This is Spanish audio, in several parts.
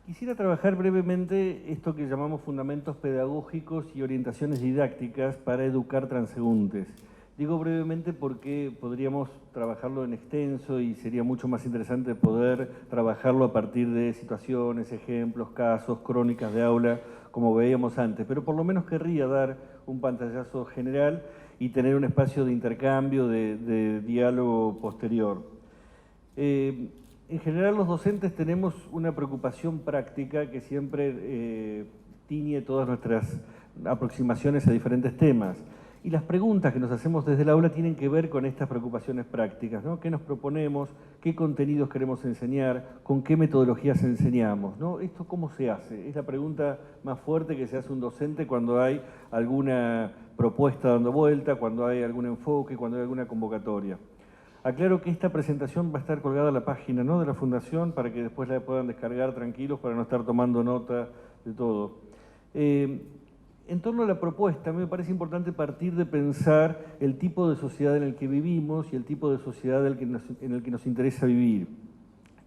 Quisiera trabajar brevemente esto que llamamos fundamentos pedagógicos y orientaciones didácticas para educar transeúntes. Digo brevemente porque podríamos trabajarlo en extenso y sería mucho más interesante poder trabajarlo a partir de situaciones, ejemplos, casos, crónicas de aula, como veíamos antes. Pero por lo menos querría dar un pantallazo general y tener un espacio de intercambio, de diálogo posterior. En general los docentes tenemos una preocupación práctica que siempre tiñe todas nuestras aproximaciones a diferentes temas. Y las preguntas que nos hacemos desde el aula tienen que ver con estas preocupaciones prácticas, ¿no? ¿Qué nos proponemos? ¿Qué contenidos queremos enseñar? ¿Con qué metodologías enseñamos? ¿No? ¿Esto cómo se hace? Es la pregunta más fuerte que se hace un docente cuando hay alguna propuesta dando vuelta, cuando hay algún enfoque, cuando hay alguna convocatoria. Aclaro que esta presentación va a estar colgada en la página, ¿no?, de la Fundación para que después la puedan descargar tranquilos para no estar tomando nota de todo. En torno a la propuesta, a mí me parece importante partir de pensar el tipo de sociedad en el que vivimos y el tipo de sociedad en el que nos interesa vivir.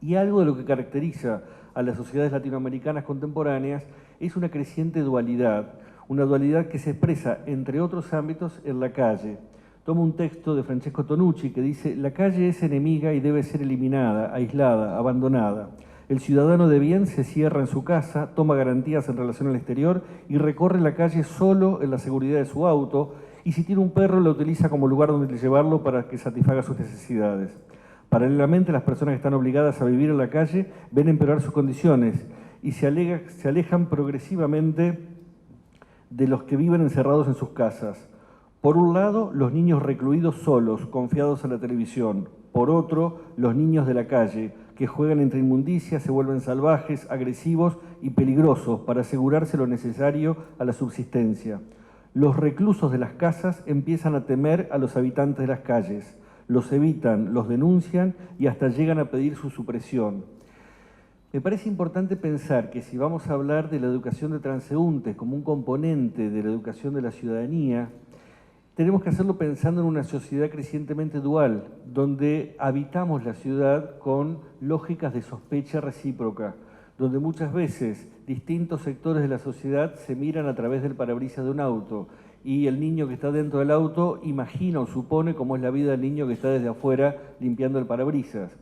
Y algo de lo que caracteriza a las sociedades latinoamericanas contemporáneas es una creciente dualidad, una dualidad que se expresa, entre otros ámbitos, en la calle. Tomo un texto de Francesco Tonucci que dice: la calle es enemiga y debe ser eliminada, aislada, abandonada. El ciudadano de bien se cierra en su casa, toma garantías en relación al exterior y recorre la calle solo en la seguridad de su auto, y si tiene un perro lo utiliza como lugar donde llevarlo para que satisfaga sus necesidades. Paralelamente, las personas que están obligadas a vivir en la calle ven empeorar sus condiciones y se alejan progresivamente de los que viven encerrados en sus casas. Por un lado, los niños recluidos solos, confiados a la televisión. Por otro, los niños de la calle, que juegan entre inmundicias, se vuelven salvajes, agresivos y peligrosos para asegurarse lo necesario a la subsistencia. Los reclusos de las casas empiezan a temer a los habitantes de las calles. Los evitan, los denuncian y hasta llegan a pedir su supresión. Me parece importante pensar que si vamos a hablar de la educación de transeúntes como un componente de la educación de la ciudadanía, tenemos que hacerlo pensando en una sociedad crecientemente dual, donde habitamos la ciudad con lógicas de sospecha recíproca, donde muchas veces distintos sectores de la sociedad se miran a través del parabrisas de un auto y el niño que está dentro del auto imagina o supone cómo es la vida del niño que está desde afuera limpiando el parabrisas.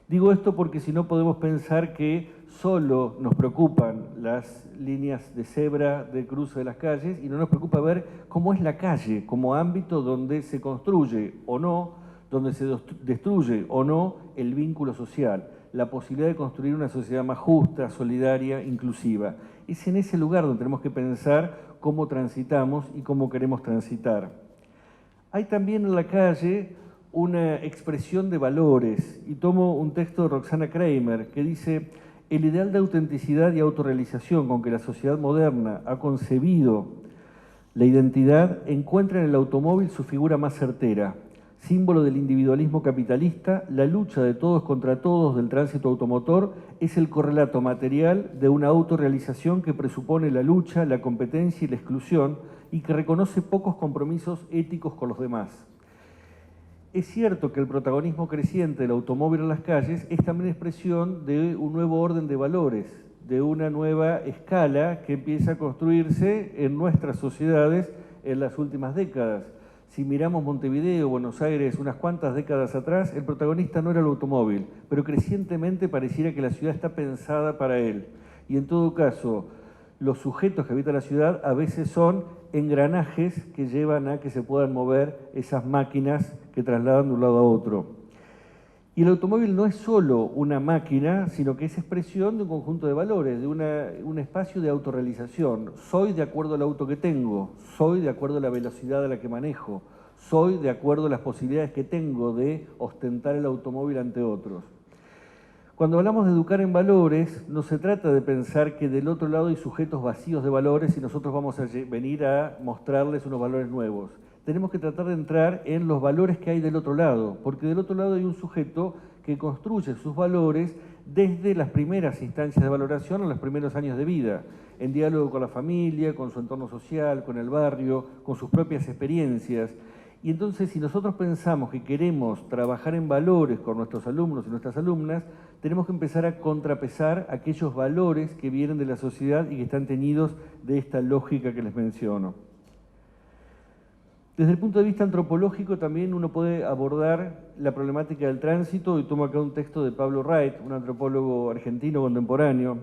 Digo esto porque si no podemos pensar que solo nos preocupan las líneas de cebra de cruce de las calles y no nos preocupa ver cómo es la calle como ámbito donde se construye o no, donde se destruye o no el vínculo social, la posibilidad de construir una sociedad más justa, solidaria, inclusiva. Es en ese lugar donde tenemos que pensar cómo transitamos y cómo queremos transitar. Hay también en la calle una expresión de valores, y tomo un texto de Roxana Kramer que dice: el ideal de autenticidad y autorrealización con que la sociedad moderna ha concebido la identidad encuentra en el automóvil su figura más certera. Símbolo del individualismo capitalista, la lucha de todos contra todos del tránsito automotor es el correlato material de una autorrealización que presupone la lucha, la competencia y la exclusión y que reconoce pocos compromisos éticos con los demás. Es cierto que el protagonismo creciente del automóvil en las calles es también expresión de un nuevo orden de valores, de una nueva escala que empieza a construirse en nuestras sociedades en las últimas décadas. Si miramos Montevideo, Buenos Aires, unas cuantas décadas atrás, el protagonista no era el automóvil, pero crecientemente pareciera que la ciudad está pensada para él. Y en todo caso, los sujetos que habitan la ciudad a veces son engranajes que llevan a que se puedan mover esas máquinas que trasladan de un lado a otro. Y el automóvil no es solo una máquina, sino que es expresión de un conjunto de valores, de un espacio de autorrealización. Soy de acuerdo al auto que tengo, soy de acuerdo a la velocidad a la que manejo, soy de acuerdo a las posibilidades que tengo de ostentar el automóvil ante otros. Cuando hablamos de educar en valores, no se trata de pensar que del otro lado hay sujetos vacíos de valores y nosotros vamos a venir a mostrarles unos valores nuevos. Tenemos que tratar de entrar en los valores que hay del otro lado, porque del otro lado hay un sujeto que construye sus valores desde las primeras instancias de valoración en los primeros años de vida, en diálogo con la familia, con su entorno social, con el barrio, con sus propias experiencias. Y entonces, si nosotros pensamos que queremos trabajar en valores con nuestros alumnos y nuestras alumnas, tenemos que empezar a contrapesar aquellos valores que vienen de la sociedad y que están teñidos de esta lógica que les menciono. Desde el punto de vista antropológico también uno puede abordar la problemática del tránsito, y tomo acá un texto de Pablo Wright, un antropólogo argentino contemporáneo,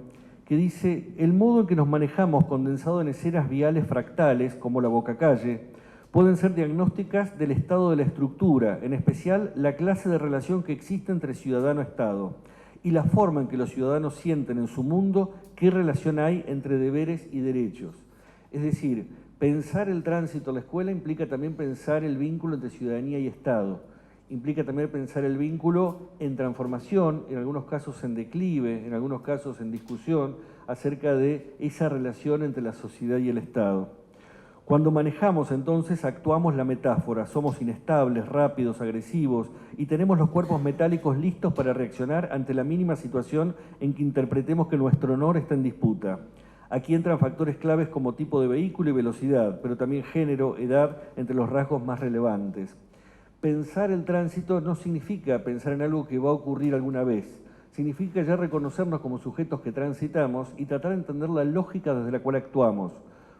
que dice: el modo en que nos manejamos condensado en escenas viales fractales, como la bocacalle, pueden ser diagnósticas del estado de la estructura, en especial la clase de relación que existe entre ciudadano-estado, y la forma en que los ciudadanos sienten en su mundo qué relación hay entre deberes y derechos. Es decir, pensar el tránsito a la escuela implica también pensar el vínculo entre ciudadanía y Estado. Implica también pensar el vínculo en transformación, en algunos casos en declive, en algunos casos en discusión, acerca de esa relación entre la sociedad y el Estado. Cuando manejamos, entonces, actuamos la metáfora. Somos inestables, rápidos, agresivos y tenemos los cuerpos metálicos listos para reaccionar ante la mínima situación en que interpretemos que nuestro honor está en disputa. Aquí entran factores claves como tipo de vehículo y velocidad, pero también género, edad, entre los rasgos más relevantes. Pensar el tránsito no significa pensar en algo que va a ocurrir alguna vez. Significa ya reconocernos como sujetos que transitamos y tratar de entender la lógica desde la cual actuamos.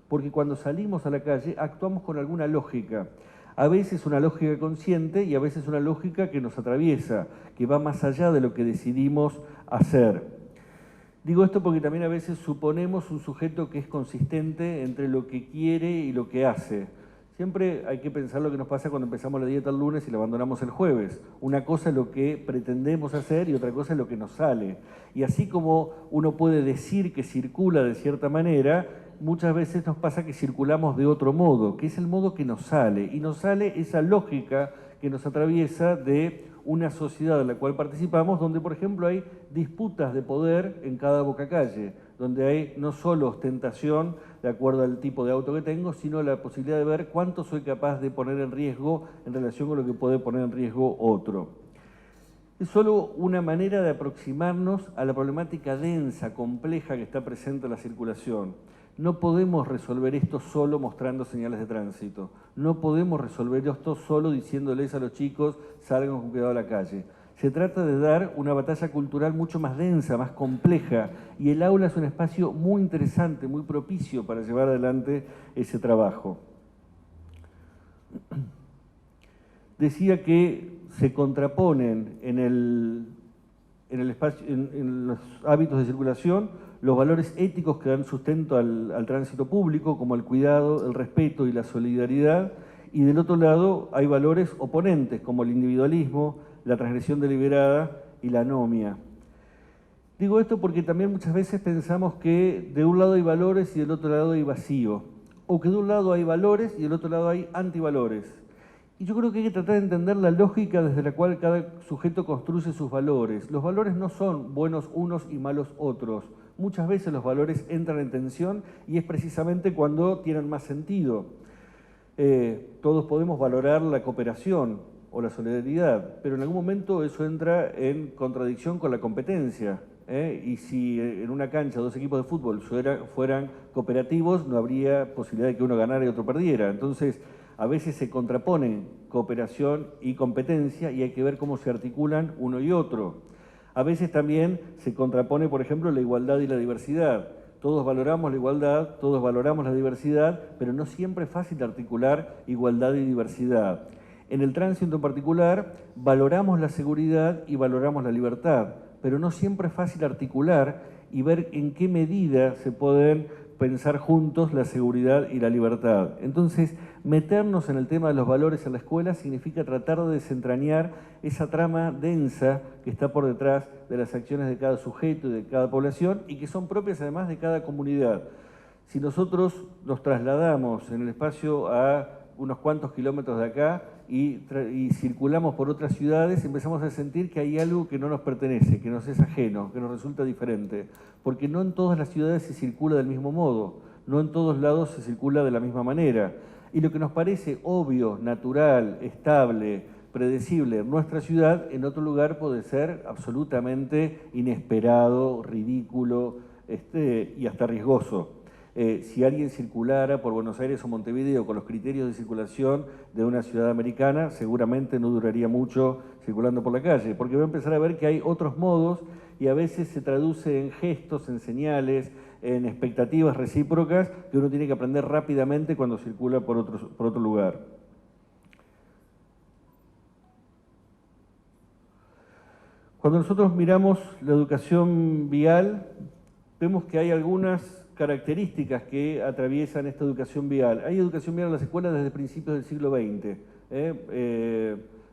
Porque cuando salimos a la calle actuamos con alguna lógica. A veces una lógica consciente y a veces una lógica que nos atraviesa, que va más allá de lo que decidimos hacer. Digo esto porque también a veces suponemos un sujeto que es consistente entre lo que quiere y lo que hace. Siempre hay que pensar lo que nos pasa cuando empezamos la dieta el lunes y la abandonamos el jueves. Una cosa es lo que pretendemos hacer y otra cosa es lo que nos sale. Y así como uno puede decir que circula de cierta manera, muchas veces nos pasa que circulamos de otro modo, que es el modo que nos sale. Y nos sale esa lógica que nos atraviesa de una sociedad en la cual participamos, donde, por ejemplo, hay disputas de poder en cada bocacalle, donde hay no solo ostentación de acuerdo al tipo de auto que tengo, sino la posibilidad de ver cuánto soy capaz de poner en riesgo en relación con lo que puede poner en riesgo otro. Es solo una manera de aproximarnos a la problemática densa, compleja que está presente en la circulación. No podemos resolver esto solo mostrando señales de tránsito. No podemos resolver esto solo diciéndoles a los chicos salgan con cuidado a la calle. Se trata de dar una batalla cultural mucho más densa, más compleja, y el aula es un espacio muy interesante, muy propicio para llevar adelante ese trabajo. Decía que se contraponen en los hábitos de circulación los valores éticos que dan sustento al tránsito público, como el cuidado, el respeto y la solidaridad, y del otro lado hay valores oponentes, como el individualismo, la transgresión deliberada y la anomia. Digo esto porque también muchas veces pensamos que de un lado hay valores y del otro lado hay vacío, o que de un lado hay valores y del otro lado hay antivalores. Y yo creo que hay que tratar de entender la lógica desde la cual cada sujeto construye sus valores. Los valores no son buenos unos y malos otros. Muchas veces los valores entran en tensión y es precisamente cuando tienen más sentido. Todos podemos valorar la cooperación o la solidaridad, pero en algún momento eso entra en contradicción con la competencia. Y si en una cancha dos equipos de fútbol fueran cooperativos, no habría posibilidad de que uno ganara y otro perdiera. Entonces, a veces se contraponen cooperación y competencia y hay que ver cómo se articulan uno y otro. A veces también se contrapone, por ejemplo, la igualdad y la diversidad. Todos valoramos la igualdad, todos valoramos la diversidad, pero no siempre es fácil articular igualdad y diversidad. En el tránsito en particular, valoramos la seguridad y valoramos la libertad, pero no siempre es fácil articular y ver en qué medida se pueden pensar juntos la seguridad y la libertad. Entonces, meternos en el tema de los valores en la escuela significa tratar de desentrañar esa trama densa que está por detrás de las acciones de cada sujeto y de cada población y que son propias además de cada comunidad. Si nosotros nos trasladamos en el espacio a unos cuantos kilómetros de acá y circulamos por otras ciudades, empezamos a sentir que hay algo que no nos pertenece, que nos es ajeno, que nos resulta diferente, porque no en todas las ciudades se circula del mismo modo, no en todos lados se circula de la misma manera. Y lo que nos parece obvio, natural, estable, predecible en nuestra ciudad, en otro lugar puede ser absolutamente inesperado, ridículo y hasta riesgoso. Si alguien circulara por Buenos Aires o Montevideo con los criterios de circulación de una ciudad americana, seguramente no duraría mucho circulando por la calle, porque va a empezar a ver que hay otros modos y a veces se traduce en gestos, en señales, en expectativas recíprocas que uno tiene que aprender rápidamente cuando circula por otro lugar. Cuando nosotros miramos la educación vial, vemos que hay algunas características que atraviesan esta educación vial. Hay educación vial en las escuelas desde principios del siglo XX.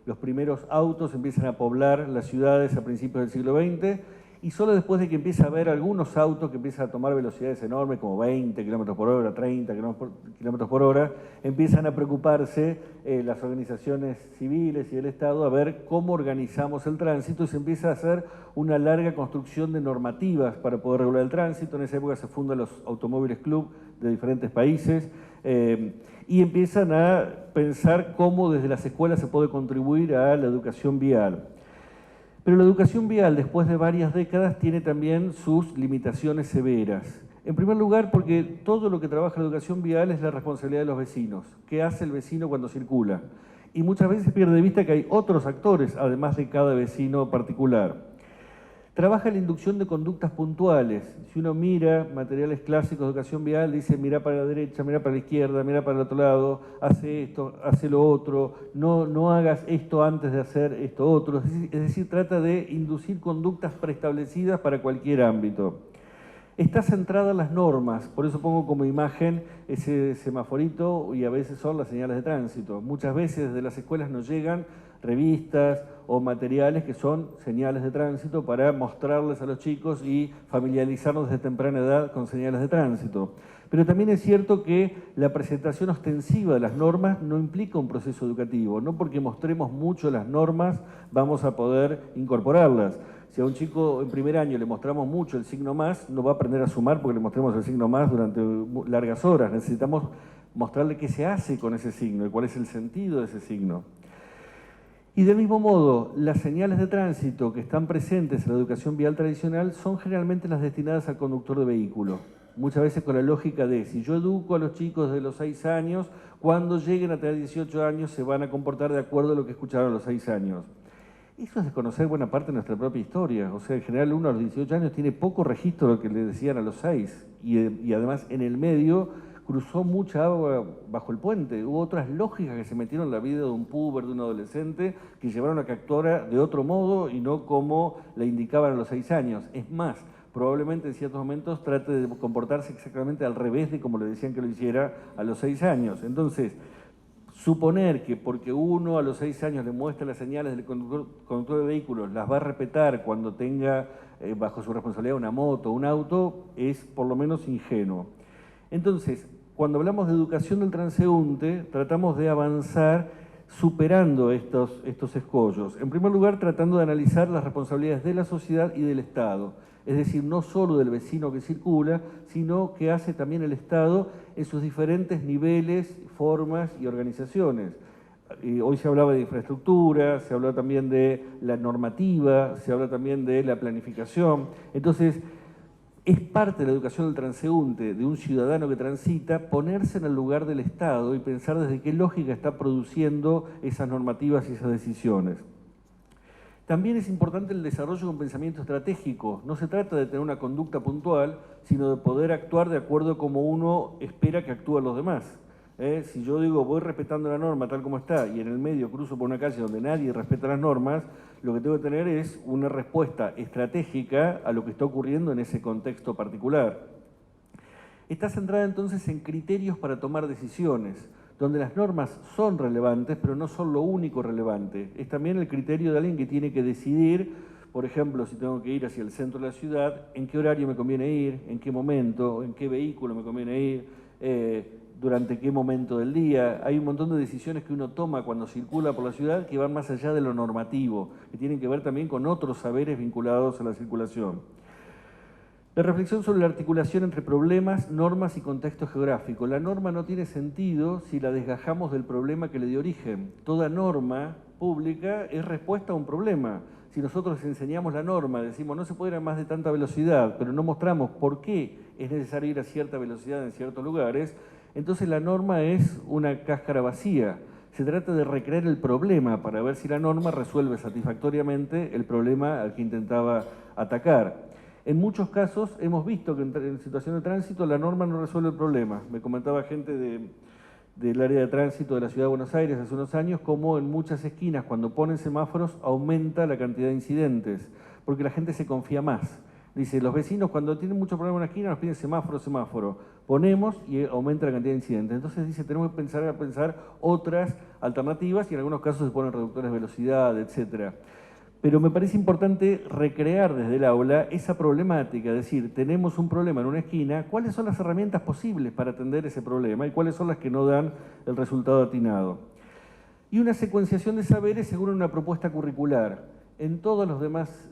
Los primeros autos empiezan a poblar las ciudades a principios del siglo XX y solo después de que empieza a haber algunos autos que empiezan a tomar velocidades enormes, como 20 km por hora, 30 km por hora, empiezan a preocuparse las organizaciones civiles y el Estado a ver cómo organizamos el tránsito y se empieza a hacer una larga construcción de normativas para poder regular el tránsito. En esa época se fundan los automóviles club de diferentes países y empiezan a pensar cómo desde las escuelas se puede contribuir a la educación vial. Pero la educación vial, después de varias décadas, tiene también sus limitaciones severas. En primer lugar, porque todo lo que trabaja la educación vial es la responsabilidad de los vecinos. ¿Qué hace el vecino cuando circula? Y muchas veces se pierde de vista que hay otros actores, además de cada vecino particular. Trabaja la inducción de conductas puntuales. Si uno mira materiales clásicos de educación vial, dice mira para la derecha, mira para la izquierda, mira para el otro lado, hace esto, hace lo otro, no hagas esto antes de hacer esto otro. Es decir, trata de inducir conductas preestablecidas para cualquier ámbito. Está centrada en las normas, por eso pongo como imagen ese semaforito y a veces son las señales de tránsito. Muchas veces desde las escuelas nos llegan revistas o materiales que son señales de tránsito para mostrarles a los chicos y familiarizarnos desde temprana edad con señales de tránsito. Pero también es cierto que la presentación ostensiva de las normas no implica un proceso educativo. No porque mostremos mucho las normas vamos a poder incorporarlas. Si a un chico en primer año le mostramos mucho el signo más, no va a aprender a sumar porque le mostremos el signo más durante largas horas. Necesitamos mostrarle qué se hace con ese signo y cuál es el sentido de ese signo. Y del mismo modo, las señales de tránsito que están presentes en la educación vial tradicional son generalmente las destinadas al conductor de vehículo. Muchas veces con la lógica de, si yo educo a los chicos de los 6 años, cuando lleguen a tener 18 años se van a comportar de acuerdo a lo que escucharon a los 6 años. Eso es desconocer buena parte de nuestra propia historia. O sea, en general uno a los 18 años tiene poco registro de lo que le decían a los 6. Y además en el medio cruzó mucha agua bajo el puente. Hubo otras lógicas que se metieron en la vida de un puber, de un adolescente, que llevaron a que actuara de otro modo y no como le indicaban a los 6 años. Es más, probablemente en ciertos momentos trate de comportarse exactamente al revés de como le decían que lo hiciera a los 6 años. Entonces, suponer que porque uno a los 6 años le muestra las señales del conductor de vehículos, las va a respetar cuando tenga bajo su responsabilidad una moto o un auto, es por lo menos ingenuo. Entonces, cuando hablamos de educación del transeúnte, tratamos de avanzar superando estos escollos. En primer lugar, tratando de analizar las responsabilidades de la sociedad y del Estado. Es decir, no solo del vecino que circula, sino que hace también el Estado en sus diferentes niveles, formas y organizaciones. Hoy se hablaba de infraestructura, se habla también de la normativa, se habla también de la planificación. Entonces, es parte de la educación del transeúnte, de un ciudadano que transita, ponerse en el lugar del Estado y pensar desde qué lógica está produciendo esas normativas y esas decisiones. También es importante el desarrollo de un pensamiento estratégico. No se trata de tener una conducta puntual, sino de poder actuar de acuerdo a como uno espera que actúen los demás. Si yo digo voy respetando la norma tal como está y en el medio cruzo por una calle donde nadie respeta las normas, lo que tengo que tener es una respuesta estratégica a lo que está ocurriendo en ese contexto particular. Está centrada entonces en criterios para tomar decisiones, donde las normas son relevantes, pero no son lo único relevante. Es también el criterio de alguien que tiene que decidir, por ejemplo, si tengo que ir hacia el centro de la ciudad, en qué horario me conviene ir, en qué momento, en qué vehículo me conviene ir, durante qué momento del día. Hay un montón de decisiones que uno toma cuando circula por la ciudad que van más allá de lo normativo, que tienen que ver también con otros saberes vinculados a la circulación. La reflexión sobre la articulación entre problemas, normas y contexto geográfico. La norma no tiene sentido si la desgajamos del problema que le dio origen. Toda norma pública es respuesta a un problema. Si nosotros les enseñamos la norma, decimos no se puede ir a más de tanta velocidad, pero no mostramos por qué es necesario ir a cierta velocidad en ciertos lugares, entonces la norma es una cáscara vacía. Se trata de recrear el problema para ver si la norma resuelve satisfactoriamente el problema al que intentaba atacar. En muchos casos hemos visto que en situación de tránsito la norma no resuelve el problema. Me comentaba gente del área de tránsito de la Ciudad de Buenos Aires hace unos años como en muchas esquinas cuando ponen semáforos aumenta la cantidad de incidentes, porque la gente se confía más. Dice, los vecinos cuando tienen mucho problema en una esquina nos piden semáforo, semáforo. Ponemos y aumenta la cantidad de incidentes. Entonces dice, tenemos que pensar otras alternativas y en algunos casos se ponen reductores de velocidad, etcétera. Pero me parece importante recrear desde el aula esa problemática, es decir, tenemos un problema en una esquina, ¿cuáles son las herramientas posibles para atender ese problema y cuáles son las que no dan el resultado atinado? Y una secuenciación de saberes según una propuesta curricular. En todos los demás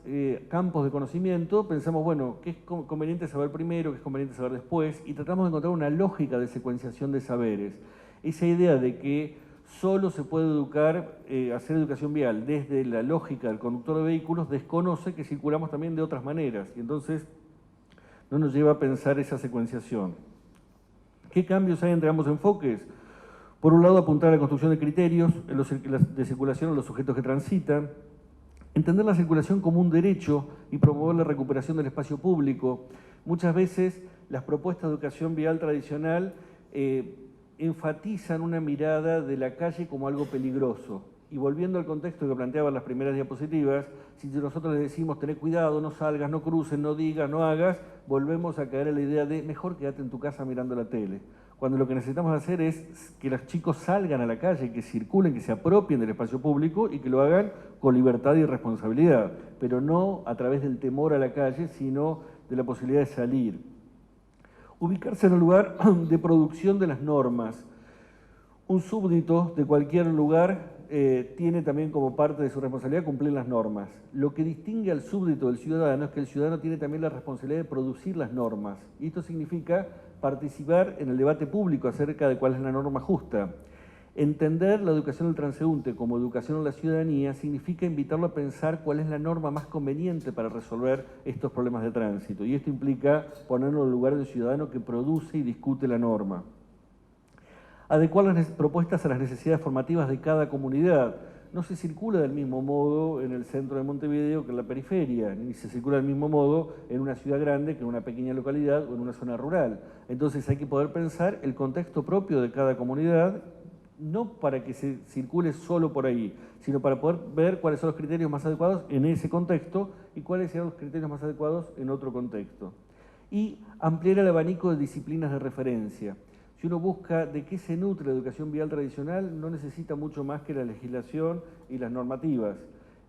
campos de conocimiento pensamos, bueno, ¿qué es conveniente saber primero, qué es conveniente saber después? Y tratamos de encontrar una lógica de secuenciación de saberes. Esa idea de que solo se puede educar, hacer educación vial desde la lógica del conductor de vehículos, desconoce que circulamos también de otras maneras y entonces no nos lleva a pensar esa secuenciación. ¿Qué cambios hay entre ambos enfoques? Por un lado, apuntar a la construcción de criterios de circulación en los sujetos que transitan, entender la circulación como un derecho y promover la recuperación del espacio público. Muchas veces las propuestas de educación vial tradicional enfatizan una mirada de la calle como algo peligroso. Y volviendo al contexto que planteaban las primeras diapositivas, si nosotros les decimos, tené cuidado, no salgas, no cruces, no digas, no hagas, volvemos a caer en la idea de mejor quédate en tu casa mirando la tele. Cuando lo que necesitamos hacer es que los chicos salgan a la calle, que circulen, que se apropien del espacio público y que lo hagan con libertad y responsabilidad, pero no a través del temor a la calle, sino de la posibilidad de salir. Ubicarse en el lugar de producción de las normas. Un súbdito de cualquier lugar tiene también como parte de su responsabilidad cumplir las normas. Lo que distingue al súbdito del ciudadano es que el ciudadano tiene también la responsabilidad de producir las normas. Y esto significa participar en el debate público acerca de cuál es la norma justa. Entender la educación del transeúnte como educación en la ciudadanía significa invitarlo a pensar cuál es la norma más conveniente para resolver estos problemas de tránsito. Y esto implica ponerlo en el lugar del ciudadano que produce y discute la norma. Adecuar las propuestas a las necesidades formativas de cada comunidad. No se circula del mismo modo en el centro de Montevideo que en la periferia, ni se circula del mismo modo en una ciudad grande que en una pequeña localidad o en una zona rural. Entonces hay que poder pensar el contexto propio de cada comunidad, no para que se circule solo por ahí, sino para poder ver cuáles son los criterios más adecuados en ese contexto y cuáles serán los criterios más adecuados en otro contexto. Y ampliar el abanico de disciplinas de referencia. Si uno busca de qué se nutre la educación vial tradicional, no necesita mucho más que la legislación y las normativas.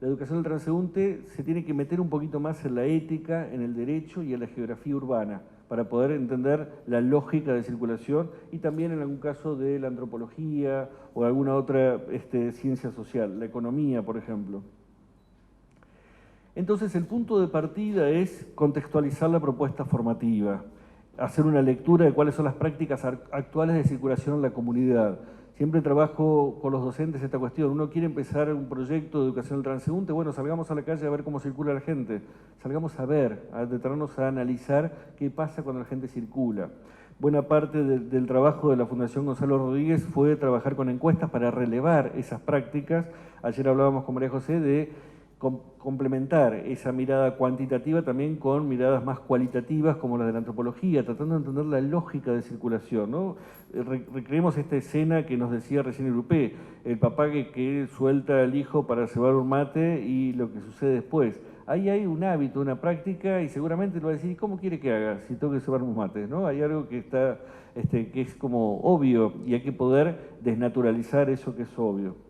La educación del transeúnte se tiene que meter un poquito más en la ética, en el derecho y en la geografía urbana, para poder entender la lógica de circulación y también en algún caso de la antropología o alguna otra ciencia social, la economía, por ejemplo. Entonces, el punto de partida es contextualizar la propuesta formativa, hacer una lectura de cuáles son las prácticas actuales de circulación en la comunidad. Siempre trabajo con los docentes esta cuestión. Uno quiere empezar un proyecto de educación del transeúnte, bueno, salgamos a la calle a ver cómo circula la gente. Salgamos a ver, a detenernos a analizar qué pasa cuando la gente circula. Buena parte del trabajo de la Fundación Gonzalo Rodríguez fue trabajar con encuestas para relevar esas prácticas. Ayer hablábamos con María José de complementar esa mirada cuantitativa también con miradas más cualitativas como la de la antropología, tratando de entender la lógica de circulación, ¿no? Recreemos esta escena que nos decía recién Grupé, el papá que suelta al hijo para cebar un mate y lo que sucede después. Ahí hay un hábito, una práctica y seguramente le va a decir, ¿cómo quiere que haga si tengo que cebar un mate? ¿No? Hay algo que está, que es como obvio y hay que poder desnaturalizar eso que es obvio.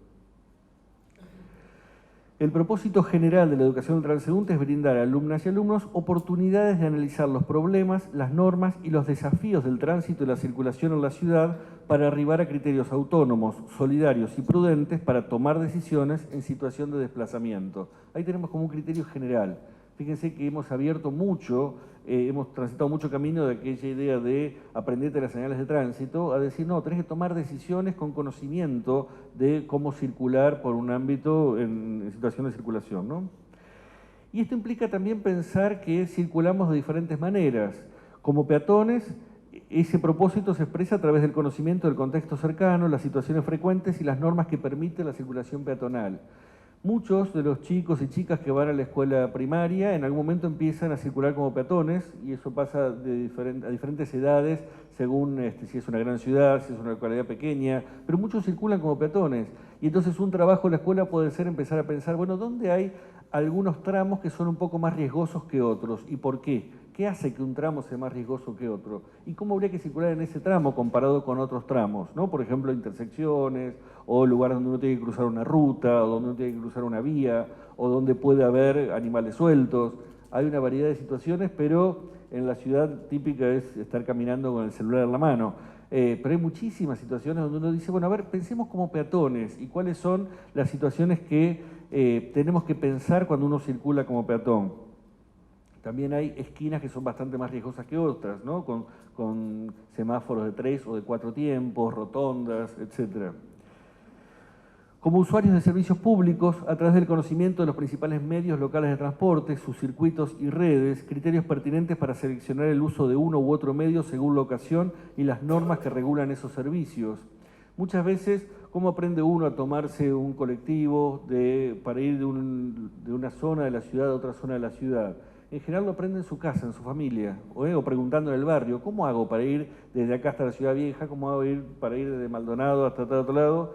El propósito general de la educación del transeúnte es brindar a alumnas y alumnos oportunidades de analizar los problemas, las normas y los desafíos del tránsito y la circulación en la ciudad para arribar a criterios autónomos, solidarios y prudentes para tomar decisiones en situación de desplazamiento. Ahí tenemos como un criterio general. Fíjense que hemos abierto mucho, hemos transitado mucho camino de aquella idea de aprenderte las señales de tránsito a decir, no, tenés que tomar decisiones con conocimiento de cómo circular por un ámbito en situación de circulación, ¿no? Y esto implica también pensar que circulamos de diferentes maneras. Como peatones, ese propósito se expresa a través del conocimiento del contexto cercano, las situaciones frecuentes y las normas que permiten la circulación peatonal. Muchos de los chicos y chicas que van a la escuela primaria en algún momento empiezan a circular como peatones y eso pasa a diferentes edades según si es una gran ciudad, si es una localidad pequeña, pero muchos circulan como peatones. Y entonces un trabajo en la escuela puede ser empezar a pensar, bueno, ¿dónde hay algunos tramos que son un poco más riesgosos que otros? ¿Y por qué? ¿Qué hace que un tramo sea más riesgoso que otro? ¿Y cómo habría que circular en ese tramo comparado con otros tramos? ¿No? Por ejemplo, intersecciones, o lugares donde uno tiene que cruzar una ruta, o donde uno tiene que cruzar una vía, o donde puede haber animales sueltos. Hay una variedad de situaciones, pero en la ciudad típica es estar caminando con el celular en la mano. Pero hay muchísimas situaciones donde uno dice, bueno, a ver, pensemos como peatones y cuáles son las situaciones que tenemos que pensar cuando uno circula como peatón. También hay esquinas que son bastante más riesgosas que otras, ¿no? Con semáforos de 3 o de 4 tiempos, rotondas, etc. Como usuarios de servicios públicos, a través del conocimiento de los principales medios locales de transporte, sus circuitos y redes, criterios pertinentes para seleccionar el uso de uno u otro medio según la ocasión y las normas que regulan esos servicios. Muchas veces, ¿cómo aprende uno a tomarse un colectivo para ir de una zona de la ciudad a otra zona de la ciudad? En general lo aprende en su casa, en su familia, o preguntando en el barrio, ¿cómo hago para ir desde acá hasta la Ciudad Vieja? ¿Cómo hago para ir desde Maldonado hasta tal otro lado?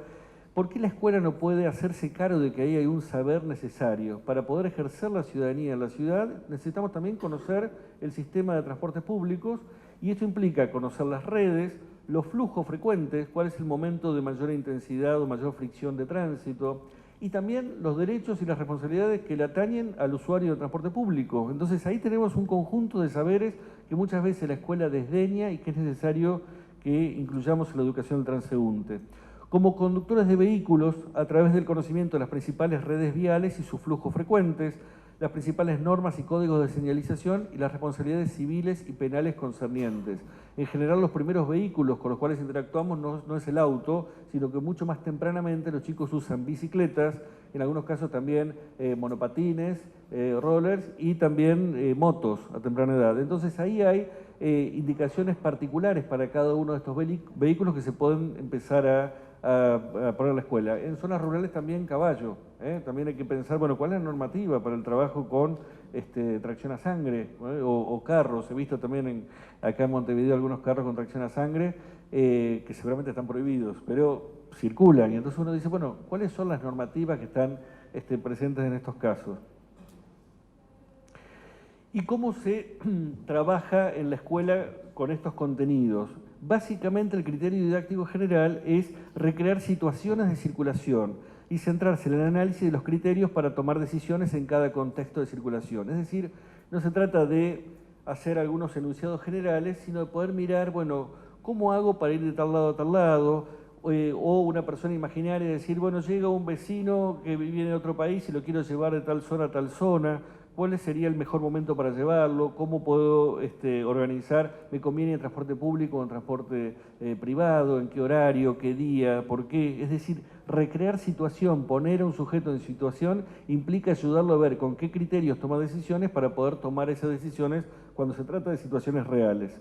¿Por qué la escuela no puede hacerse cargo de que ahí hay un saber necesario? Para poder ejercer la ciudadanía en la ciudad necesitamos también conocer el sistema de transportes públicos y esto implica conocer las redes, los flujos frecuentes, cuál es el momento de mayor intensidad o mayor fricción de tránsito, y también los derechos y las responsabilidades que le atañen al usuario del transporte público. Entonces ahí tenemos un conjunto de saberes que muchas veces la escuela desdeña y que es necesario que incluyamos en la educación del transeúnte. Como conductores de vehículos, a través del conocimiento de las principales redes viales y sus flujos frecuentes, las principales normas y códigos de señalización y las responsabilidades civiles y penales concernientes. En general, los primeros vehículos con los cuales interactuamos no es el auto, sino que mucho más tempranamente los chicos usan bicicletas, en algunos casos también monopatines, rollers y también motos a temprana edad. Entonces ahí hay indicaciones particulares para cada uno de estos vehículos que se pueden empezar a poner a la escuela. En zonas rurales también caballo, también hay que pensar, bueno, ¿cuál es la normativa para el trabajo con tracción a sangre o carros? He visto también acá en Montevideo algunos carros con tracción a sangre que seguramente están prohibidos, pero circulan y entonces uno dice, bueno, ¿cuáles son las normativas que están presentes en estos casos? ¿Y cómo se trabaja en la escuela con estos contenidos? Básicamente el criterio didáctico general es recrear situaciones de circulación y centrarse en el análisis de los criterios para tomar decisiones en cada contexto de circulación. Es decir, no se trata de hacer algunos enunciados generales, sino de poder mirar, bueno, ¿cómo hago para ir de tal lado a tal lado? O una persona imaginaria decir, bueno, llega un vecino que vive en otro país y lo quiero llevar de tal zona a tal zona. ¿Cuál sería el mejor momento para llevarlo? ¿Cómo puedo organizar? ¿Me conviene en transporte público o en transporte privado? ¿En qué horario? ¿Qué día? ¿Por qué? Es decir, recrear situación, poner a un sujeto en situación, implica ayudarlo a ver con qué criterios toma decisiones para poder tomar esas decisiones cuando se trata de situaciones reales.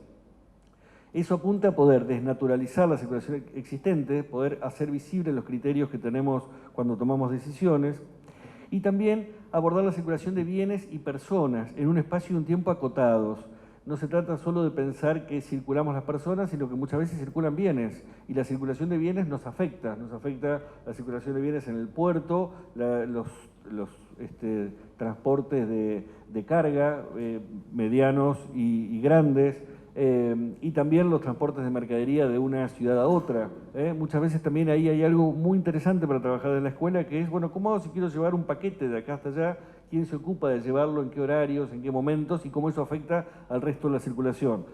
Eso apunta a poder desnaturalizar la circulación existente, poder hacer visibles los criterios que tenemos cuando tomamos decisiones, y también abordar la circulación de bienes y personas en un espacio y un tiempo acotados. No se trata solo de pensar que circulamos las personas, sino que muchas veces circulan bienes, y la circulación de bienes nos afecta la circulación de bienes en el puerto, los transportes de carga medianos y grandes, y también los transportes de mercadería de una ciudad a otra. Muchas veces también ahí hay algo muy interesante para trabajar en la escuela, que es, bueno, ¿cómo hago si quiero llevar un paquete de acá hasta allá? ¿Quién se ocupa de llevarlo? ¿En qué horarios? ¿En qué momentos? Y cómo eso afecta al resto de la circulación.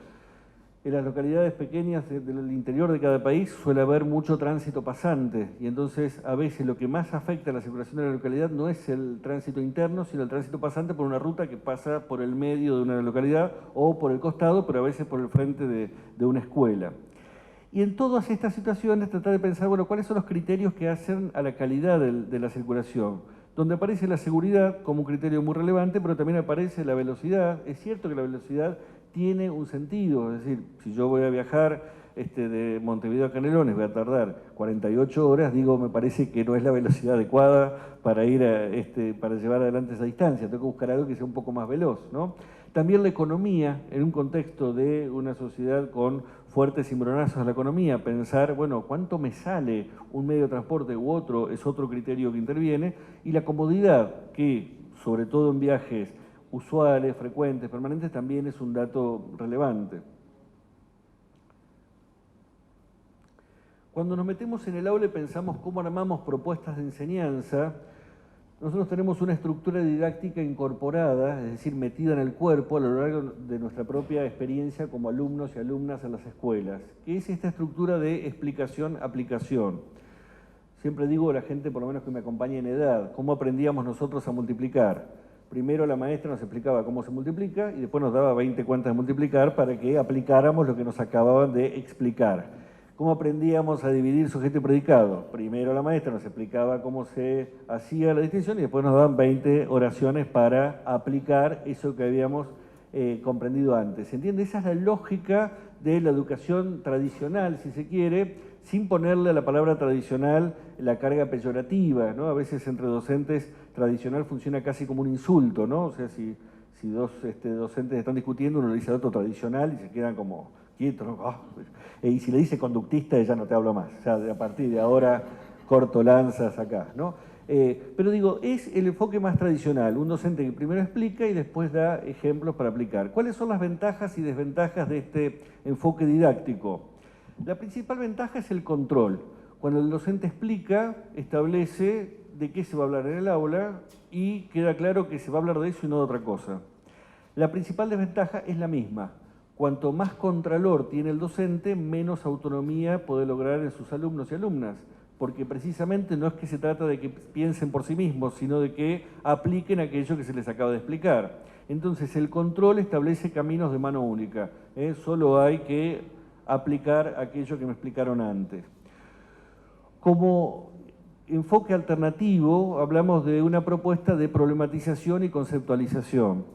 En las localidades pequeñas del interior de cada país suele haber mucho tránsito pasante y entonces a veces lo que más afecta a la circulación de la localidad no es el tránsito interno, sino el tránsito pasante por una ruta que pasa por el medio de una localidad o por el costado, pero a veces por el frente de una escuela. Y en todas estas situaciones tratar de pensar, bueno, ¿cuáles son los criterios que hacen a la calidad de la circulación? donde aparece la seguridad como un criterio muy relevante, pero también aparece la velocidad. Es cierto que la velocidad tiene un sentido, es decir, si yo voy a viajar de Montevideo a Canelones, voy a tardar 48 horas, digo, me parece que no es la velocidad adecuada para ir para llevar adelante esa distancia, tengo que buscar algo que sea un poco más veloz, ¿no? También la economía, en un contexto de una sociedad con fuertes cimbronazos a la economía, pensar, bueno, ¿cuánto me sale un medio de transporte u otro? Es otro criterio que interviene, y la comodidad, que sobre todo en viajes usuales, frecuentes, permanentes, también es un dato relevante. Cuando nos metemos en el aula y pensamos cómo armamos propuestas de enseñanza, nosotros tenemos una estructura didáctica incorporada, es decir, metida en el cuerpo a lo largo de nuestra propia experiencia como alumnos y alumnas en las escuelas, que es esta estructura de explicación-aplicación. Siempre digo a la gente, por lo menos que me acompaña en edad, cómo aprendíamos nosotros a multiplicar. Primero la maestra nos explicaba cómo se multiplica y después nos daba 20 cuentas de multiplicar para que aplicáramos lo que nos acababan de explicar. ¿Cómo aprendíamos a dividir sujeto y predicado? Primero la maestra nos explicaba cómo se hacía la distinción y después nos daban 20 oraciones para aplicar eso que habíamos comprendido antes. ¿Se entiende? Esa es la lógica de la educación tradicional, si se quiere, sin ponerle a la palabra tradicional la carga peyorativa, ¿no? A veces entre docentes tradicional funciona casi como un insulto, ¿no? O sea, si dos docentes están discutiendo, uno le dice al otro tradicional y se quedan como quietos, ¿no? Y si le dice conductista, ya no te hablo más. O sea, a partir de ahora corto lanzas acá, ¿no? Pero digo, es el enfoque más tradicional, un docente que primero explica y después da ejemplos para aplicar. ¿Cuáles son las ventajas y desventajas de este enfoque didáctico? La principal ventaja es el control. Cuando el docente explica, establece de qué se va a hablar en el aula y queda claro que se va a hablar de eso y no de otra cosa. La principal desventaja es la misma. Cuanto más contralor tiene el docente, menos autonomía puede lograr en sus alumnos y alumnas, porque precisamente no es que se trata de que piensen por sí mismos, sino de que apliquen aquello que se les acaba de explicar. Entonces el control establece caminos de mano única, solo hay que aplicar aquello que me explicaron antes. Como enfoque alternativo, hablamos de una propuesta de problematización y conceptualización.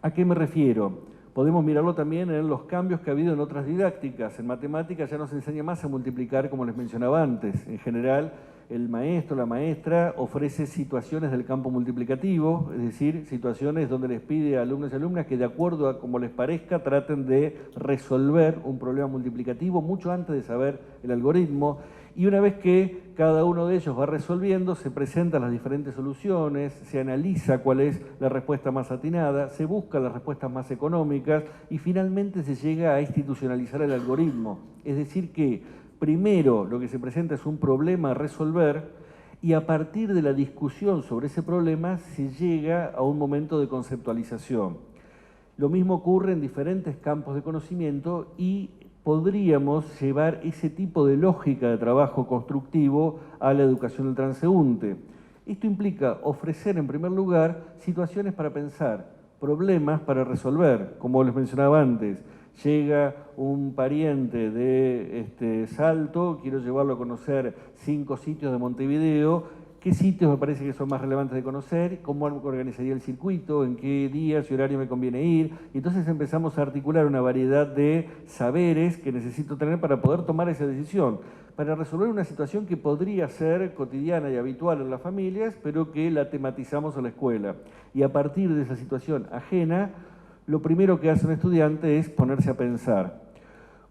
¿A qué me refiero? Podemos mirarlo también en los cambios que ha habido en otras didácticas. En matemáticas ya no se enseña más a multiplicar como les mencionaba antes. En general, el maestro, la maestra ofrece situaciones del campo multiplicativo, es decir, situaciones donde les pide a alumnos y alumnas que de acuerdo a como les parezca traten de resolver un problema multiplicativo mucho antes de saber el algoritmo. Y una vez que cada uno de ellos va resolviendo, se presentan las diferentes soluciones, se analiza cuál es la respuesta más atinada, se buscan las respuestas más económicas y finalmente se llega a institucionalizar el algoritmo. Es decir que primero lo que se presenta es un problema a resolver y a partir de la discusión sobre ese problema se llega a un momento de conceptualización. Lo mismo ocurre en diferentes campos de conocimiento y podríamos llevar ese tipo de lógica de trabajo constructivo a la educación del transeúnte. Esto implica ofrecer en primer lugar situaciones para pensar, problemas para resolver, como les mencionaba antes. Llega un pariente de Salto, quiero llevarlo a conocer 5 sitios de Montevideo. ¿Qué sitios me parece que son más relevantes de conocer? ¿Cómo organizaría el circuito? ¿En qué días y horario me conviene ir? Y entonces empezamos a articular una variedad de saberes que necesito tener para poder tomar esa decisión, para resolver una situación que podría ser cotidiana y habitual en las familias, pero que la tematizamos en la escuela. Y a partir de esa situación ajena, lo primero que hace un estudiante es ponerse a pensar.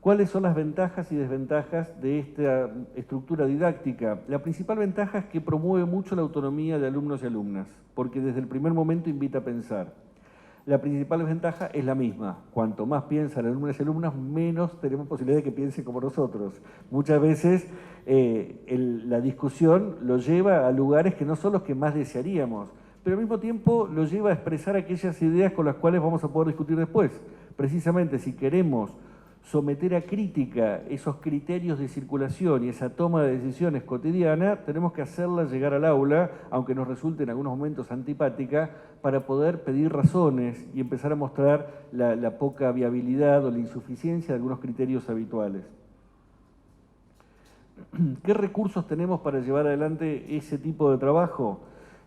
¿Cuáles son las ventajas y desventajas de esta estructura didáctica? La principal ventaja es que promueve mucho la autonomía de alumnos y alumnas, porque desde el primer momento invita a pensar. La principal desventaja es la misma. Cuanto más piensan alumnos y alumnas, menos tenemos posibilidad de que piensen como nosotros. Muchas veces la discusión lo lleva a lugares que no son los que más desearíamos, pero al mismo tiempo lo lleva a expresar aquellas ideas con las cuales vamos a poder discutir después. Precisamente si queremos someter a crítica esos criterios de circulación y esa toma de decisiones cotidiana, tenemos que hacerla llegar al aula, aunque nos resulte en algunos momentos antipática, para poder pedir razones y empezar a mostrar la poca viabilidad o la insuficiencia de algunos criterios habituales. ¿Qué recursos tenemos para llevar adelante ese tipo de trabajo?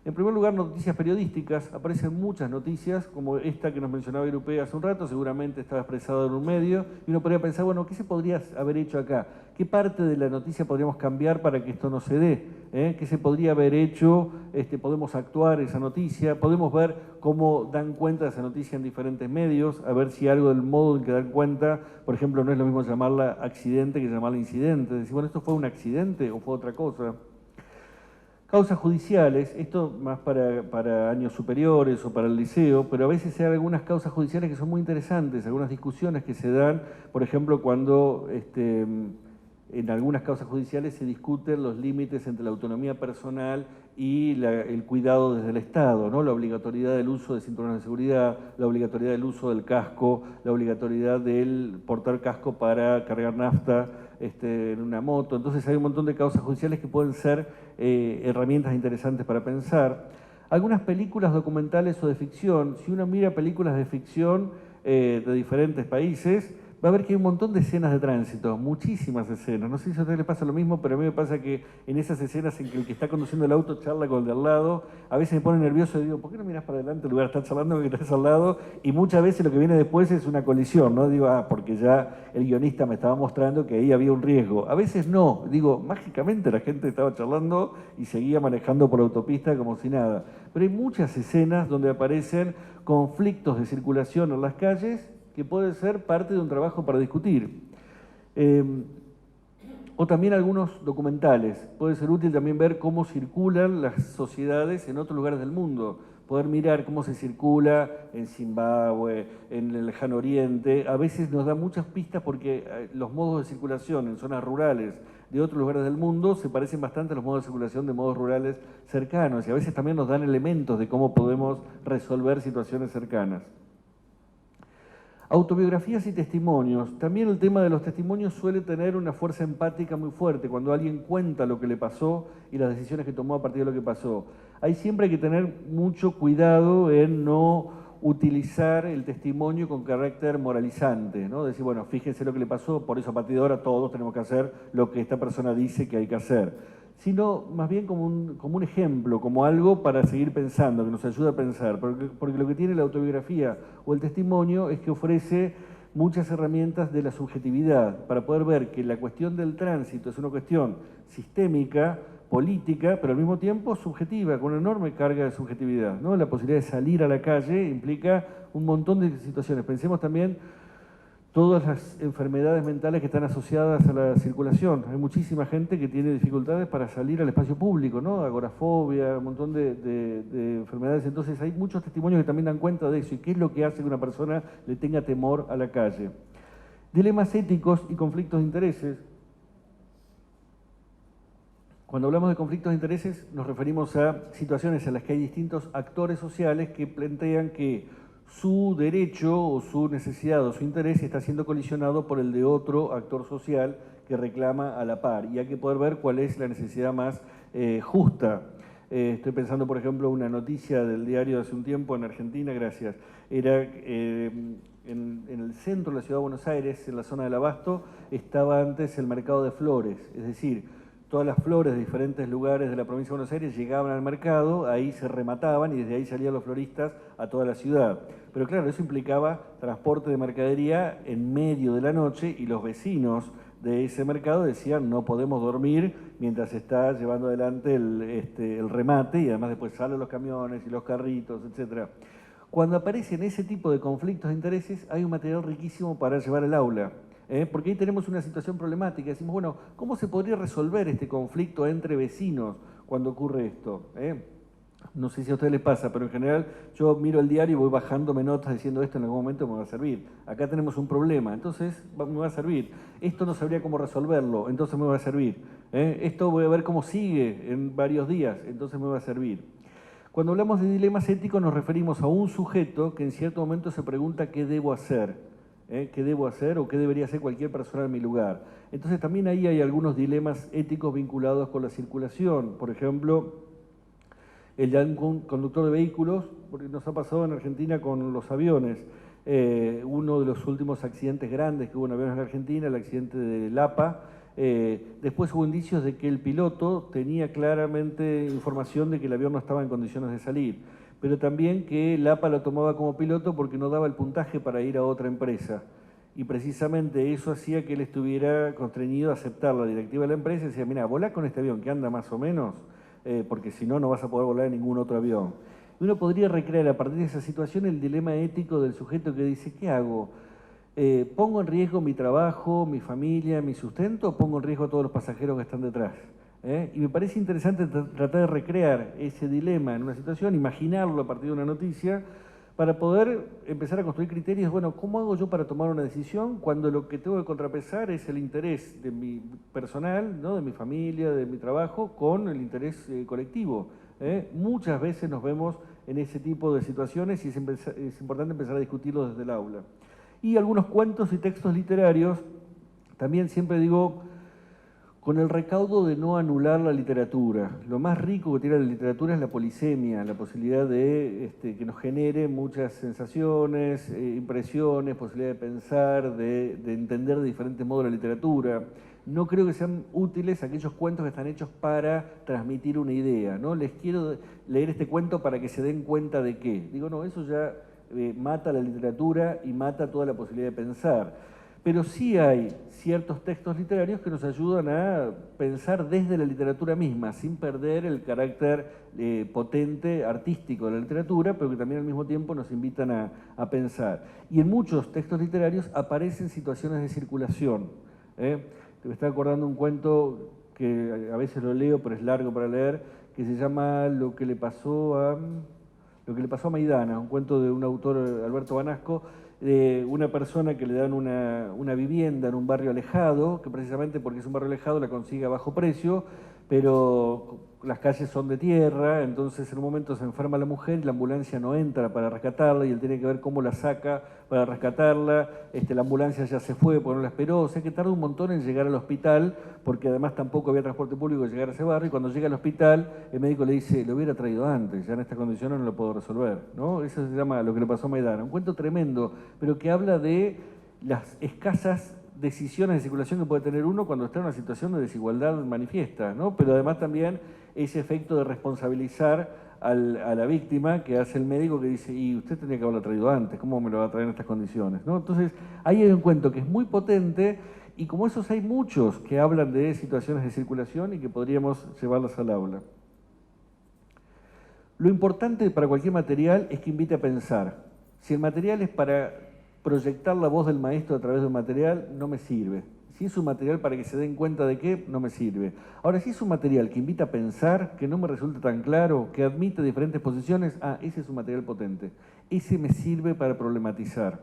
En primer lugar, noticias periodísticas. Aparecen muchas noticias, como esta que nos mencionaba Irupé hace un rato, seguramente estaba expresada en un medio, y uno podría pensar, bueno, ¿qué se podría haber hecho acá? ¿Qué parte de la noticia podríamos cambiar para que esto no se dé? ¿Qué se podría haber hecho? Podemos actuar esa noticia, podemos ver cómo dan cuenta de esa noticia en diferentes medios, a ver si algo del modo en que dan cuenta, por ejemplo, no es lo mismo llamarla accidente que llamarla incidente. Decir, bueno, ¿esto fue un accidente o fue otra cosa? Causas judiciales, esto más para años superiores o para el liceo, pero a veces hay algunas causas judiciales que son muy interesantes, algunas discusiones que se dan, por ejemplo, cuando en algunas causas judiciales se discuten los límites entre la autonomía personal y el cuidado desde el Estado, ¿no? La obligatoriedad del uso de cinturones de seguridad, la obligatoriedad del uso del casco, la obligatoriedad del portar casco para cargar nafta en una moto. Entonces hay un montón de causas judiciales que pueden ser herramientas interesantes para pensar. Algunas películas documentales o de ficción, si uno mira películas de ficción de diferentes países, va a ver que hay un montón de escenas de tránsito, muchísimas escenas. No sé si a ustedes les pasa lo mismo, pero a mí me pasa que en esas escenas en que el que está conduciendo el auto charla con el de al lado, a veces me pone nervioso y digo, ¿por qué no mirás para adelante en lugar de estar charlando con el que estás al lado? Y muchas veces lo que viene después es una colisión, ¿no? Digo, porque ya el guionista me estaba mostrando que ahí había un riesgo. A veces no, digo, mágicamente la gente estaba charlando y seguía manejando por la autopista como si nada. Pero hay muchas escenas donde aparecen conflictos de circulación en las calles que puede ser parte de un trabajo para discutir. O también algunos documentales. Puede ser útil también ver cómo circulan las sociedades en otros lugares del mundo. Poder mirar cómo se circula en Zimbabue, en el Lejano Oriente. A veces nos da muchas pistas porque los modos de circulación en zonas rurales de otros lugares del mundo se parecen bastante a los modos de circulación de modos rurales cercanos. Y a veces también nos dan elementos de cómo podemos resolver situaciones cercanas. Autobiografías y testimonios. También el tema de los testimonios suele tener una fuerza empática muy fuerte, cuando alguien cuenta lo que le pasó y las decisiones que tomó a partir de lo que pasó. Ahí siempre hay que tener mucho cuidado en no utilizar el testimonio con carácter moralizante, ¿no? Decir, bueno, fíjense lo que le pasó, por eso a partir de ahora todos tenemos que hacer lo que esta persona dice que hay que hacer, sino más bien como un ejemplo, como algo para seguir pensando, que nos ayuda a pensar, porque lo que tiene la autobiografía o el testimonio es que ofrece muchas herramientas de la subjetividad, para poder ver que la cuestión del tránsito es una cuestión sistémica, política, pero al mismo tiempo subjetiva, con una enorme carga de subjetividad, ¿no? La posibilidad de salir a la calle implica un montón de situaciones. Pensemos también todas las enfermedades mentales que están asociadas a la circulación. Hay muchísima gente que tiene dificultades para salir al espacio público, ¿no? Agorafobia, un montón de enfermedades. Entonces hay muchos testimonios que también dan cuenta de eso y qué es lo que hace que una persona le tenga temor a la calle. Dilemas éticos y conflictos de intereses. Cuando hablamos de conflictos de intereses nos referimos a situaciones en las que hay distintos actores sociales que plantean que su derecho o su necesidad o su interés está siendo colisionado por el de otro actor social que reclama a la par. Y hay que poder ver cuál es la necesidad más justa. Estoy pensando, por ejemplo, una noticia del diario de hace un tiempo en Argentina, gracias. Era en el centro de la ciudad de Buenos Aires, en la zona del Abasto, estaba antes el mercado de flores. Es decir, todas las flores de diferentes lugares de la provincia de Buenos Aires llegaban al mercado, ahí se remataban y desde ahí salían los floristas a toda la ciudad. Pero claro, eso implicaba transporte de mercadería en medio de la noche y los vecinos de ese mercado decían no podemos dormir mientras se está llevando adelante el remate y además después salen los camiones y los carritos, etc. Cuando aparecen ese tipo de conflictos de intereses hay un material riquísimo para llevar al aula. Porque ahí tenemos una situación problemática. Decimos, bueno, ¿cómo se podría resolver este conflicto entre vecinos cuando ocurre esto? No sé si a ustedes les pasa, pero en general yo miro el diario y voy bajándome notas diciendo esto en algún momento me va a servir. Acá tenemos un problema, entonces me va a servir. Esto no sabría cómo resolverlo, entonces me va a servir. Esto voy a ver cómo sigue en varios días, entonces me va a servir. Cuando hablamos de dilemas éticos nos referimos a un sujeto que en cierto momento se pregunta qué debo hacer. ¿Qué debo hacer o qué debería hacer cualquier persona en mi lugar? Entonces también ahí hay algunos dilemas éticos vinculados con la circulación. Por ejemplo, el de un conductor de vehículos, porque nos ha pasado en Argentina con los aviones. Uno de los últimos accidentes grandes que hubo en aviones en Argentina, el accidente de Lapa, Después hubo indicios de que el piloto tenía claramente información de que el avión no estaba en condiciones de salir, pero también que el APA lo tomaba como piloto porque no daba el puntaje para ir a otra empresa. Y precisamente eso hacía que él estuviera constreñido a aceptar la directiva de la empresa y decía, mira, volá con este avión que anda más o menos, porque si no, no vas a poder volar en ningún otro avión. Y uno podría recrear a partir de esa situación el dilema ético del sujeto que dice, ¿qué hago? ¿Pongo en riesgo mi trabajo, mi familia, mi sustento o pongo en riesgo a todos los pasajeros que están detrás? Y me parece interesante tratar de recrear ese dilema en una situación, imaginarlo a partir de una noticia, para poder empezar a construir criterios. Bueno, ¿cómo hago yo para tomar una decisión cuando lo que tengo que contrapesar es el interés de mi personal, ¿no? De mi familia, de mi trabajo, con el interés colectivo? Muchas veces nos vemos en ese tipo de situaciones y es importante empezar a discutirlo desde el aula. Y algunos cuentos y textos literarios, también siempre digo, con el recaudo de no anular la literatura. Lo más rico que tiene la literatura es la polisemia, la posibilidad de que nos genere muchas sensaciones, impresiones, posibilidad de pensar, de entender de diferentes modos la literatura. No creo que sean útiles aquellos cuentos que están hechos para transmitir una idea, ¿no? Les quiero leer este cuento para que se den cuenta de qué. Digo, no, eso ya mata la literatura y mata toda la posibilidad de pensar. Pero sí hay ciertos textos literarios que nos ayudan a pensar desde la literatura misma, sin perder el carácter potente, artístico de la literatura, pero que también al mismo tiempo nos invitan a pensar. Y en muchos textos literarios aparecen situaciones de circulación. Me está acordando un cuento que a veces lo leo, pero es largo para leer, que se llama Lo que le pasó a Maidana, un cuento de un autor, Alberto Banasco, de una persona que le dan una vivienda en un barrio alejado, que precisamente porque es un barrio alejado la consigue a bajo precio, pero las calles son de tierra, entonces en un momento se enferma la mujer y la ambulancia no entra para rescatarla y él tiene que ver cómo la saca para rescatarla. La ambulancia ya se fue porque no la esperó, o sea que tarda un montón en llegar al hospital, porque además tampoco había transporte público que llegar a ese barrio, y cuando llega al hospital el médico le dice, lo hubiera traído antes, ya en estas condiciones no lo puedo resolver, ¿no? Eso se llama Lo que le pasó a Maidana, un cuento tremendo, pero que habla de las escasas decisiones de circulación que puede tener uno cuando está en una situación de desigualdad manifiesta, ¿no? Pero además también ese efecto de responsabilizar a la víctima que hace el médico, que dice, y usted tenía que haberlo traído antes, ¿cómo me lo va a traer en estas condiciones? ¿No? Entonces, ahí hay un cuento que es muy potente, y como esos hay muchos que hablan de situaciones de circulación y que podríamos llevarlas al aula. Lo importante para cualquier material es que invite a pensar. Si el material es para proyectar la voz del maestro a través de un material, no me sirve. Si es un material para que se den cuenta de qué, no me sirve. Ahora, si es un material que invita a pensar, que no me resulta tan claro, que admite diferentes posiciones, ese es un material potente. Ese me sirve para problematizar.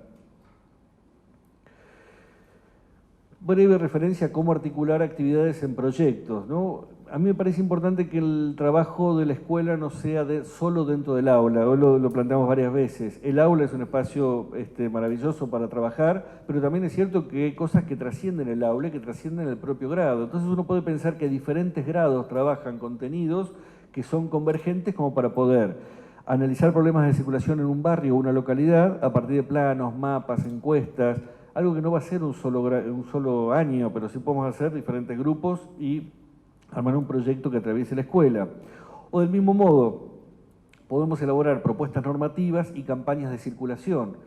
Breve referencia a cómo articular actividades en proyectos, ¿no? A mí me parece importante que el trabajo de la escuela no sea solo dentro del aula. Hoy lo planteamos varias veces. El aula es un espacio maravilloso para trabajar, pero también es cierto que hay cosas que trascienden el aula y que trascienden el propio grado. Entonces uno puede pensar que diferentes grados trabajan contenidos que son convergentes como para poder analizar problemas de circulación en un barrio o una localidad a partir de planos, mapas, encuestas, algo que no va a ser un solo año, pero sí podemos hacer diferentes grupos y armar un proyecto que atraviese la escuela. O del mismo modo, podemos elaborar propuestas normativas y campañas de circulación.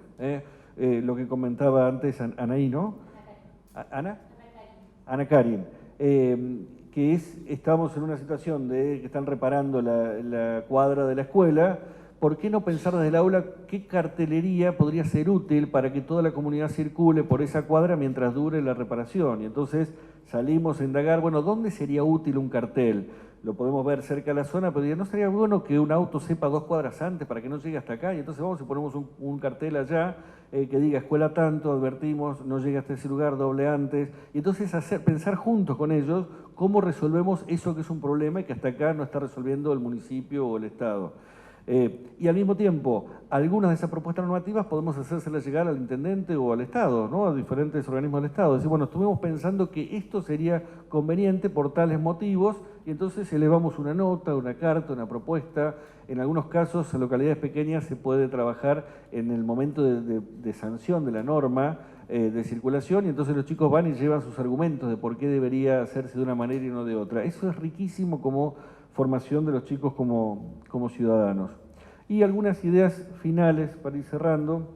Lo que comentaba antes Anaí, ¿no? ¿Ana? Ana Karin. Que estamos en una situación de que están reparando la cuadra de la escuela. ¿Por qué no pensar desde el aula qué cartelería podría ser útil para que toda la comunidad circule por esa cuadra mientras dure la reparación? Y entonces salimos a indagar, bueno, ¿dónde sería útil un cartel? Lo podemos ver cerca de la zona, pero ¿no sería bueno que un auto sepa 2 cuadras antes para que no llegue hasta acá? Y entonces vamos y ponemos un cartel allá que diga escuela tanto, advertimos, no llegue hasta ese lugar, doble antes. Y entonces pensar juntos con ellos cómo resolvemos eso que es un problema y que hasta acá no está resolviendo el municipio o el Estado. Y al mismo tiempo, algunas de esas propuestas normativas podemos hacérselas llegar al intendente o al Estado, ¿no? A diferentes organismos del Estado. Es decir, bueno, estuvimos pensando que esto sería conveniente por tales motivos y entonces elevamos una nota, una carta, una propuesta. En algunos casos, en localidades pequeñas se puede trabajar en el momento de sanción de la norma, de circulación, y entonces los chicos van y llevan sus argumentos de por qué debería hacerse de una manera y no de otra. Eso es riquísimo como formación de los chicos como ciudadanos. Y algunas ideas finales para ir cerrando.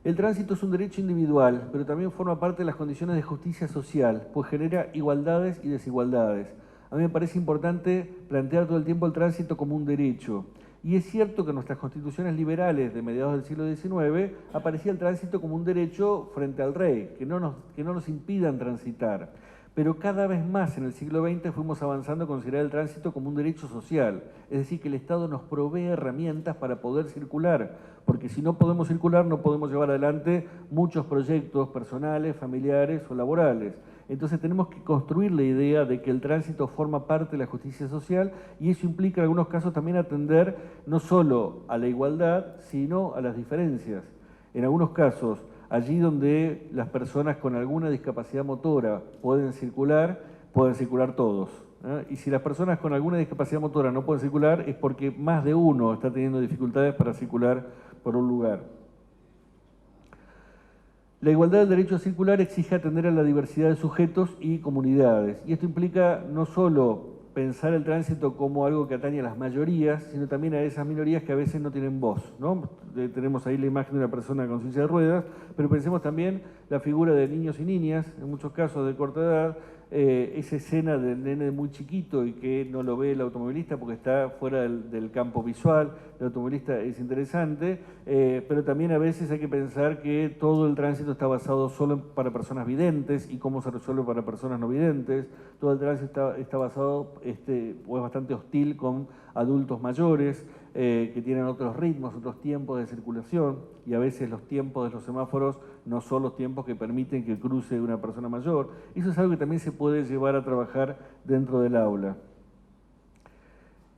El tránsito es un derecho individual, pero también forma parte de las condiciones de justicia social, pues genera igualdades y desigualdades. A mí me parece importante plantear todo el tiempo el tránsito como un derecho. Y es cierto que en nuestras constituciones liberales de mediados del siglo XIX aparecía el tránsito como un derecho frente al rey, que no nos impidan transitar. Pero cada vez más en el siglo XX fuimos avanzando a considerar el tránsito como un derecho social, es decir, que el Estado nos provee herramientas para poder circular, porque si no podemos circular no podemos llevar adelante muchos proyectos personales, familiares o laborales. Entonces tenemos que construir la idea de que el tránsito forma parte de la justicia social y eso implica en algunos casos también atender no solo a la igualdad, sino a las diferencias. En algunos casos, allí donde las personas con alguna discapacidad motora pueden circular todos. Y si las personas con alguna discapacidad motora no pueden circular es porque más de uno está teniendo dificultades para circular por un lugar. La igualdad del derecho a circular exige atender a la diversidad de sujetos y comunidades. Y esto implica no solo pensar el tránsito como algo que atañe a las mayorías, sino también a esas minorías que a veces no tienen voz, ¿no? Tenemos ahí la imagen de una persona con silla de ruedas, pero pensemos también la figura de niños y niñas, en muchos casos de corta edad, esa escena del nene muy chiquito y que no lo ve el automovilista porque está fuera del campo visual, el automovilista es interesante, pero también a veces hay que pensar que todo el tránsito está basado solo para personas videntes y cómo se resuelve para personas no videntes, todo el tránsito está basado o es bastante hostil con adultos mayores que tienen otros ritmos, otros tiempos de circulación y a veces los tiempos de los semáforos no son los tiempos que permiten que cruce una persona mayor. Eso es algo que también se puede llevar a trabajar dentro del aula.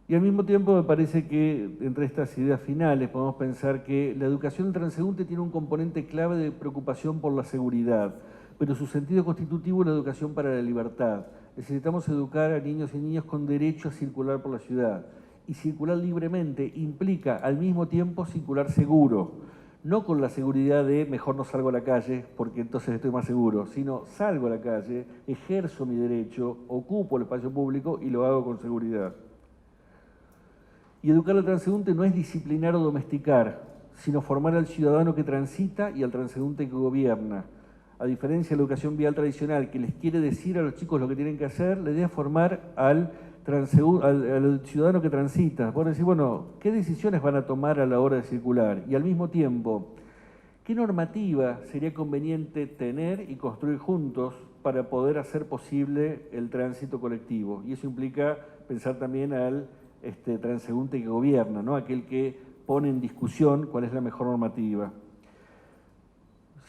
Y al mismo tiempo me parece que entre estas ideas finales podemos pensar que la educación transeúnte tiene un componente clave de preocupación por la seguridad, pero su sentido constitutivo es la educación para la libertad. Necesitamos educar a niños y niñas con derecho a circular por la ciudad. Y circular libremente implica al mismo tiempo circular seguro, no con la seguridad de mejor no salgo a la calle porque entonces estoy más seguro, sino salgo a la calle, ejerzo mi derecho, ocupo el espacio público y lo hago con seguridad. Y educar al transeúnte no es disciplinar o domesticar, sino formar al ciudadano que transita y al transeúnte que gobierna. A diferencia de la educación vial tradicional, que les quiere decir a los chicos lo que tienen que hacer, la idea es formar al ciudadano que transita. Por decir, bueno, ¿qué decisiones van a tomar a la hora de circular? Y al mismo tiempo, ¿qué normativa sería conveniente tener y construir juntos para poder hacer posible el tránsito colectivo? Y eso implica pensar también al transeúnte que gobierna, ¿no? Aquel que pone en discusión cuál es la mejor normativa.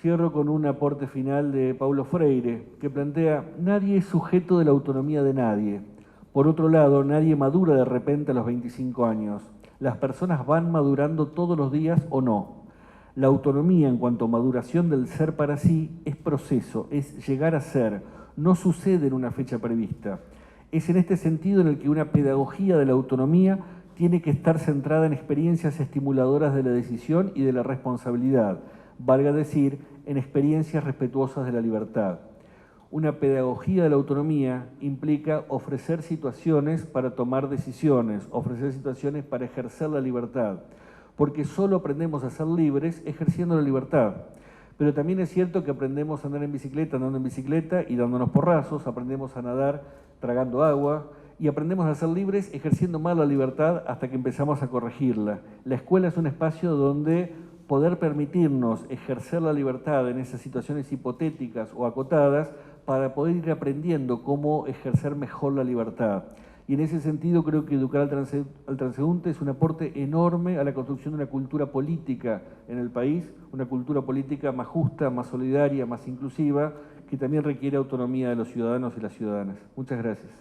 Cierro con un aporte final de Paulo Freire, que plantea: nadie es sujeto de la autonomía de nadie. Por otro lado, nadie madura de repente a los 25 años. Las personas van madurando todos los días o no. La autonomía en cuanto a maduración del ser para sí es proceso, es llegar a ser, no sucede en una fecha prevista. Es en este sentido en el que una pedagogía de la autonomía tiene que estar centrada en experiencias estimuladoras de la decisión y de la responsabilidad, valga decir, en experiencias respetuosas de la libertad. Una pedagogía de la autonomía implica ofrecer situaciones para tomar decisiones, ofrecer situaciones para ejercer la libertad, porque solo aprendemos a ser libres ejerciendo la libertad. Pero también es cierto que aprendemos a andar en bicicleta andando en bicicleta y dándonos porrazos, aprendemos a nadar tragando agua y aprendemos a ser libres ejerciendo mal la libertad hasta que empezamos a corregirla. La escuela es un espacio donde poder permitirnos ejercer la libertad en esas situaciones hipotéticas o acotadas para poder ir aprendiendo cómo ejercer mejor la libertad. Y en ese sentido creo que educar al transeúnte es un aporte enorme a la construcción de una cultura política en el país, una cultura política más justa, más solidaria, más inclusiva, que también requiere autonomía de los ciudadanos y las ciudadanas. Muchas gracias.